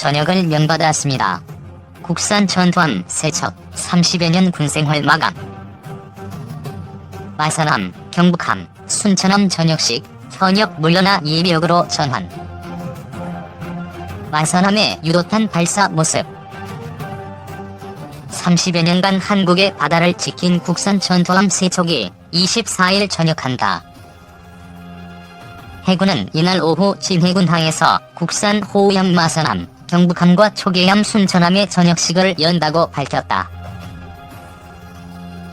전역을 명받았습니다. 국산 전투함 3척, 30여 년 군생활 마감. 마산함, 경북함, 순천함 전역식, 현역 물러나 예비역으로 전환. 마산함의 유도탄 발사 모습. 30여 년간 한국의 바다를 지킨 국산 전투함 3척이 24일 전역한다. 해군은 이날 오후 진해군항에서 국산 호위함 마산함, 경북함과 초계함 순천함의 전역식을 연다고 밝혔다.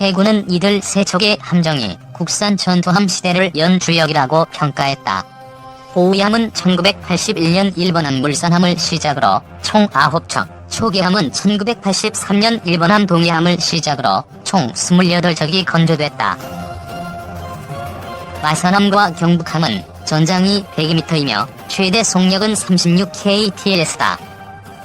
해군은 이들 3척의 함정이 국산 전투함 시대를 연 주역이라고 평가했다. 호위함은 1981년 일본함 물산함을 시작으로 총 9척, 초계함은 1983년 일본함 동해함을 시작으로 총 28척이 건조됐다. 마산함과 경북함은 전장이 102m이며 최대 속력은 36ktls다.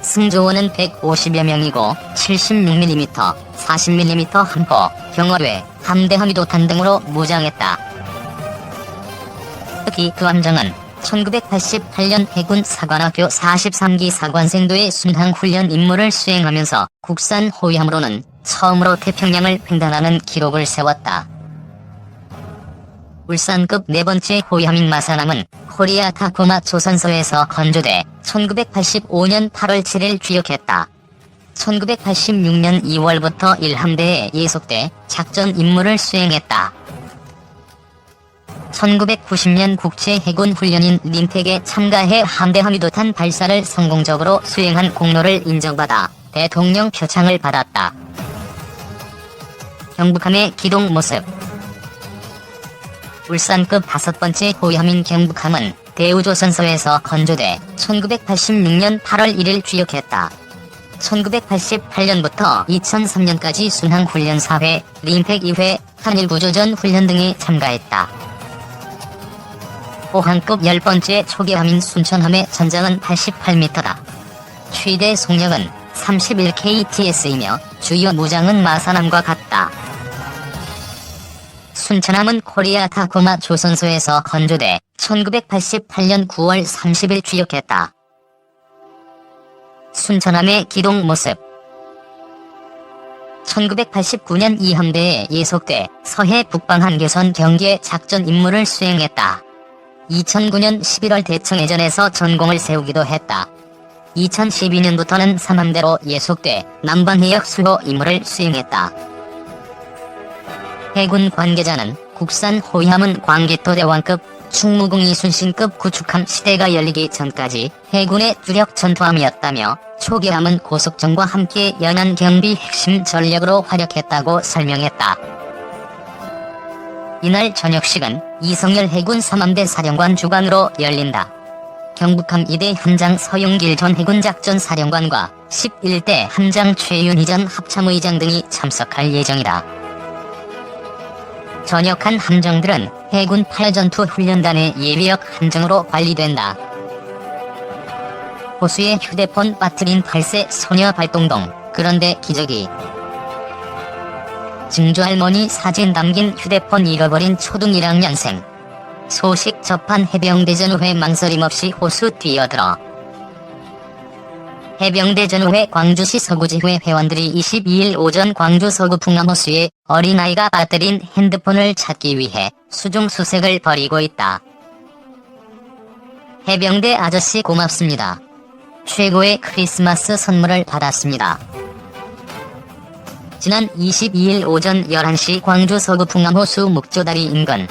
승조원은 150여 명이고 76mm, 40mm 함포, 경어뢰, 함대함 유도탄 등으로 무장했다. 특히 그 함정은 1988년 해군 사관학교 43기 사관생도의 순항훈련 임무를 수행하면서 국산 호위함으로는 처음으로 태평양을 횡단하는 기록을 세웠다. 울산급 4번째 호위함인 마산함은 코리아 타코마 조선소에서 건조돼 1985년 8월 7일 귀역했다. 1986년 2월부터 1함대에 예속돼 작전 임무를 수행했다. 1990년 국제해군 훈련인 림팩에 참가해 함대함 유도탄 발사를 성공적으로 수행한 공로를 인정받아 대통령 표창을 받았다. 경북함의 기동 모습. 울산급 5번째 호위함인 경북함은 대우조선소에서 건조돼 1986년 8월 1일 귀역했다. 1988년부터 2003년까지 순항훈련 4회, 림팩 2회, 한일구조전 훈련 등에 참가했다. 호항급 10번째 초계함인 순천함의 전장은 88m다. 최대 속력은 31kts이며 주요 무장은 마산함과 같다. 순천함은 코리아 타코마 조선소에서 건조돼 1988년 9월 30일 귀역했다. 순천함의 기동 모습. 1989년 2함대에 예속돼 서해 북방 한계선 경계 작전 임무를 수행했다. 2009년 11월 대청해전에서 전공을 세우기도 했다. 2012년부터는 3함대로 예속돼 남반해역 수호 임무를 수행했다. 해군 관계자는 국산 호위함은 광개토 대왕급, 충무공 이순신급 구축함 시대가 열리기 전까지 해군의 주력 전투함이었다며 초계함은 고속정과 함께 연안 경비 핵심 전력으로 활약했다고 설명했다. 이날 저녁식은 이성열 해군 3함대 사령관 주관으로 열린다. 경북함 2대 함장 서용길 전 해군작전 사령관과 11대 함장 최윤희 전 합참의장 등이 참석할 예정이다. 전역한 함정들은 해군 8전투 훈련단의 예비역 함정으로 관리된다. 호수에 휴대폰 빠뜨린 8세 소녀 발동동. 그런데 기적이. 증조할머니 사진 담긴 휴대폰 잃어버린 초등 1학년생. 소식 접한 해병대 전우회 망설임 없이 호수 뛰어들어. 해병대 전우회 광주시 서구지회 회원들이 22일 오전 광주 서구 풍암호수에 어린아이가 빠뜨린 핸드폰을 찾기 위해 수중수색을 벌이고 있다. 해병대 아저씨 고맙습니다. 최고의 크리스마스 선물을 받았습니다. 지난 22일 오전 11시 광주 서구 풍암호수 묵조다리 인근.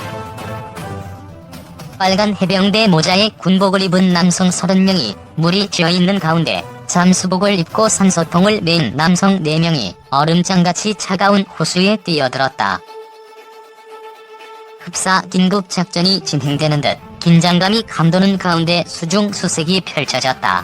빨간 해병대 모자에 군복을 입은 남성 30명이 물이 쥐어있는 가운데 잠수복을 입고 산소통을 맨 남성 4명이 얼음장같이 차가운 호수에 뛰어들었다. 흡사 긴급 작전이 진행되는 듯 긴장감이 감도는 가운데 수중 수색이 펼쳐졌다.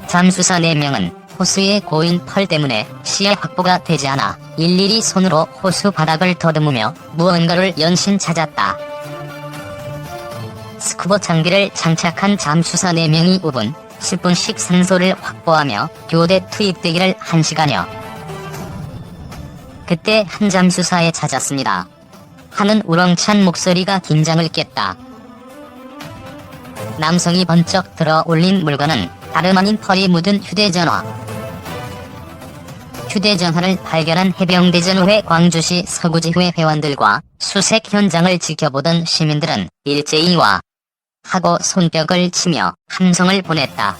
잠수사 4명은 호수의 고인 펄 때문에 시야 확보가 되지 않아 일일이 손으로 호수 바닥을 더듬으며 무언가를 연신 찾았다. 스쿠버 장비를 장착한 잠수사 4명이 5분, 10분씩 산소를 확보하며 교대 투입되기를 1시간여. 그때 한 잠수사에 찾았습니다. 하는 우렁찬 목소리가 긴장을 깼다. 남성이 번쩍 들어 올린 물건은 다름 아닌 펄이 묻은 휴대전화. 휴대전화를 발견한 해병대전후회 광주시 서구지회 회원들과 수색 현장을 지켜보던 시민들은 일제히 와 하고 손뼉을 치며 함성을 보냈다.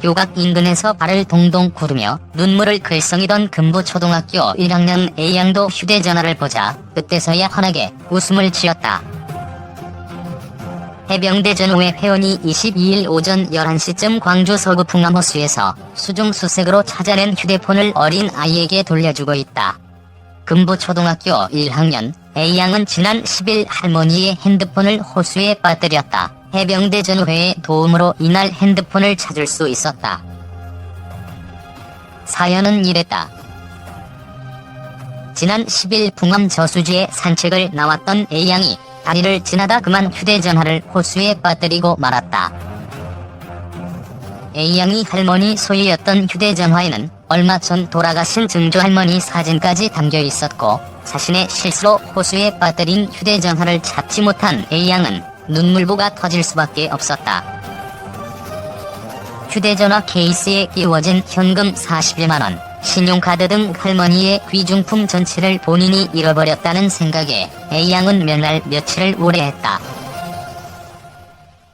교각 인근에서 발을 동동 구르며 눈물을 글썽이던 금부초등학교 1학년 A양도 휴대전화를 보자 그때서야 환하게 웃음을 지었다. 해병대전후회 회원이 22일 오전 11시쯤 광주 서구 풍암호수에서 수중 수색으로 찾아낸 휴대폰을 어린 아이에게 돌려주고 있다. 금부초등학교 1학년 A양은 지난 10일 할머니의 핸드폰을 호수에 빠뜨렸다. 해병대전후회의 도움으로 이날 핸드폰을 찾을 수 있었다. 사연은 이랬다. 지난 10일 풍암 저수지에 산책을 나왔던 A양이 다리를 지나다 그만 휴대전화를 호수에 빠뜨리고 말았다. A양이 할머니 소유였던 휴대전화에는 얼마 전 돌아가신 증조할머니 사진까지 담겨 있었고 자신의 실수로 호수에 빠뜨린 휴대전화를 찾지 못한 A양은 눈물보가 터질 수밖에 없었다. 휴대전화 케이스에 끼워진 현금 41만원, 신용카드 등 할머니의 귀중품 전체를 본인이 잃어버렸다는 생각에 A양은 몇 날 며칠을 우려했다.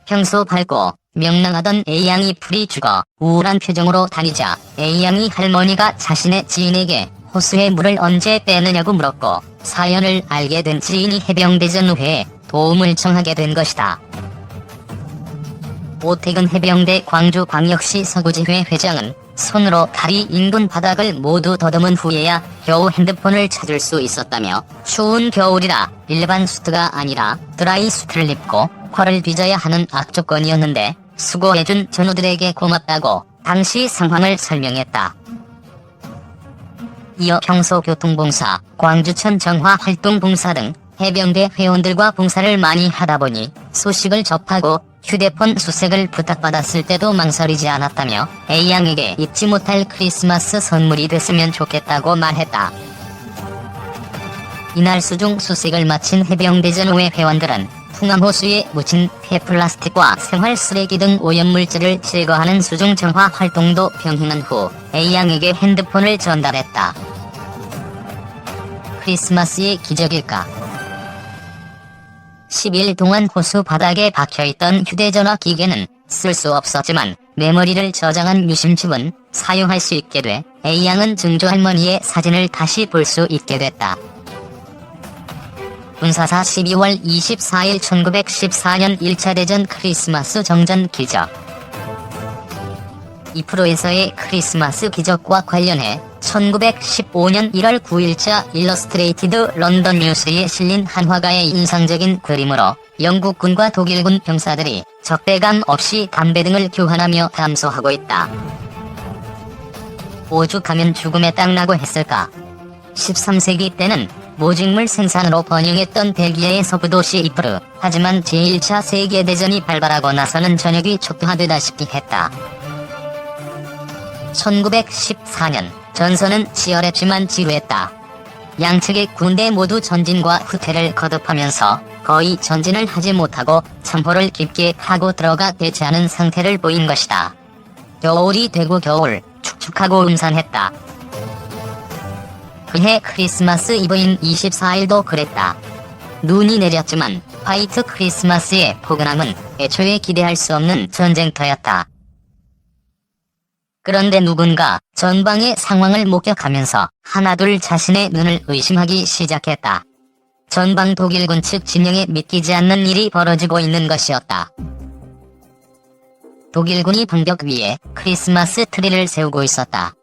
평소 밝고 명랑하던 A양이 풀이 죽어 우울한 표정으로 다니자 A양이 할머니가 자신의 지인에게 호수에 물을 언제 빼느냐고 물었고 사연을 알게 된 지인이 해병대전후회에 도움을 청하게 된 것이다. 오태근 해병대 광주광역시 서구지회 회장은 손으로 다리 인근 바닥을 모두 더듬은 후에야 겨우 핸드폰을 찾을 수 있었다며 추운 겨울이라 일반 수트가 아니라 드라이 수트를 입고 코를 뒤져야 하는 악조건이었는데 수고해준 전우들에게 고맙다고 당시 상황을 설명했다. 이어 평소 교통봉사, 광주천 정화활동봉사 등 해병대 회원들과 봉사를 많이 하다보니 소식을 접하고 휴대폰 수색을 부탁받았을 때도 망설이지 않았다며 A양에게 잊지 못할 크리스마스 선물이 됐으면 좋겠다고 말했다. 이날 수중 수색을 마친 해병대전후회 회원들은 풍암호수에 묻힌 폐플라스틱과 생활쓰레기 등 오염물질을 제거하는 수중 정화 활동도 병행한 후 A양에게 핸드폰을 전달했다. 크리스마스의 기적일까? 10일 동안 호수 바닥에 박혀있던 휴대전화 기계는 쓸 수 없었지만 메모리를 저장한 유심칩은 사용할 수 있게 돼 A양은 증조할머니의 사진을 다시 볼 수 있게 됐다. 군사사 12월 24일 1914년 1차 대전 크리스마스 정전 기적. 이 프로에서의 크리스마스 기적과 관련해 1915년 1월 9일자 일러스트레이티드 런던 뉴스에 실린 한 화가의 인상적인 그림으로 영국군과 독일군 병사들이 적대감 없이 담배 등을 교환하며 담소하고 있다. 오죽하면 죽음에 딱 나고 했을까. 13세기 때는 모직물 생산으로 번영했던 벨기에의 서부도시 이프르. 하지만 제1차 세계대전이 발발하고 나서는 전역이 촉tuh화되다시피 했다. 1914년 전선은 치열했지만 지루했다. 양측의 군대 모두 전진과 후퇴를 거듭하면서 거의 전진을 하지 못하고 참호를 깊게 파고 들어가 대체하는 상태를 보인 것이다. 겨울이 되고 겨울, 축축하고 음산했다. 그해 크리스마스 이브인 24일도 그랬다. 눈이 내렸지만 화이트 크리스마스의 포근함은 애초에 기대할 수 없는 전쟁터였다. 그런데 누군가 전방의 상황을 목격하면서 하나둘 자신의 눈을 의심하기 시작했다. 전방 독일군 측 진영에 믿기지 않는 일이 벌어지고 있는 것이었다. 독일군이 방벽 위에 크리스마스 트리를 세우고 있었다.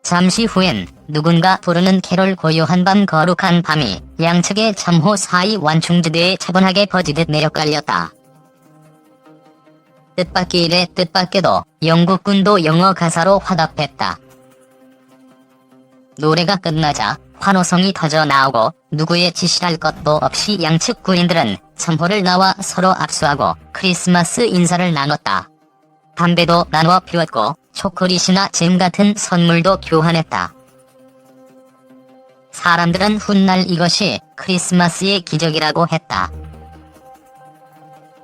잠시 후엔 누군가 부르는 캐롤 고요한 밤 거룩한 밤이 양측의 참호 사이 완충지대에 차분하게 퍼지듯 내려깔렸다. 뜻밖의 일에 뜻밖에도 영국군도 영어 가사로 화답했다. 노래가 끝나자 환호성이 터져 나오고 누구의 지시할 것도 없이 양측 군인들은 참호를 나와 서로 압수하고 크리스마스 인사를 나눴다. 담배도 나누어 피웠고 초콜릿이나 잼 같은 선물도 교환했다. 사람들은 훗날 이것이 크리스마스의 기적이라고 했다.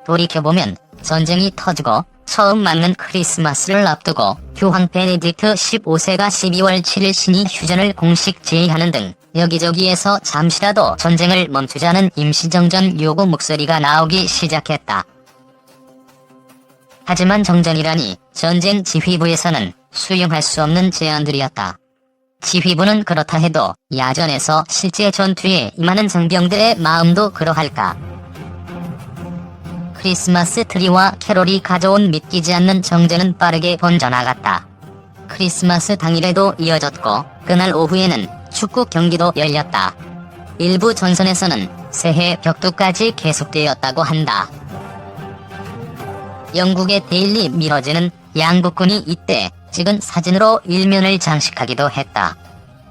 돌이켜보면 전쟁이 터지고 처음 맞는 크리스마스를 앞두고 교황 베네딕트 15세가 12월 7일 신이 휴전을 공식 제의하는 등 여기저기에서 잠시라도 전쟁을 멈추자는 임시정전 요구 목소리가 나오기 시작했다. 하지만 정전이라니 전쟁 지휘부에서는 수용할 수 없는 제안들이었다. 지휘부는 그렇다 해도 야전에서 실제 전투에 임하는 장병들의 마음도 그러할까. 크리스마스 트리와 캐롤이 가져온 믿기지 않는 정전은 빠르게 번져나갔다. 크리스마스 당일에도 이어졌고 그날 오후에는 축구 경기도 열렸다. 일부 전선에서는 새해 벽두까지 계속되었다고 한다. 영국의 데일리 미러즈는 양국군이 이때 찍은 사진으로 일면을 장식하기도 했다.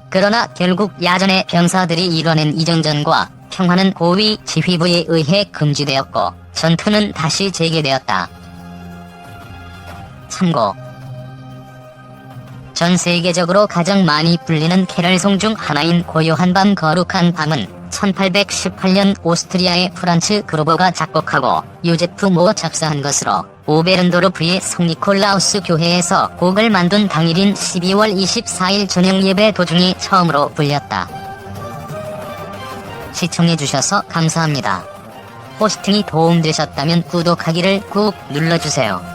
그러나 결국 야전의 병사들이 이뤄낸 이정전과 평화는 고위 지휘부에 의해 금지되었고 전투는 다시 재개되었다. 참고. 전 세계적으로 가장 많이 불리는 캐럴송 중 하나인 고요한 밤 거룩한 밤은 1818년 오스트리아의 프란츠 그로버가 작곡하고 요제프 모어 작사한 것으로 오베른도르프의 성니콜라우스 교회에서 곡을 만든 당일인 12월 24일 저녁 예배 도중에 처음으로 불렸다. 시청해주셔서 감사합니다. 호스팅이 도움되셨다면 구독하기를 꾹 눌러주세요.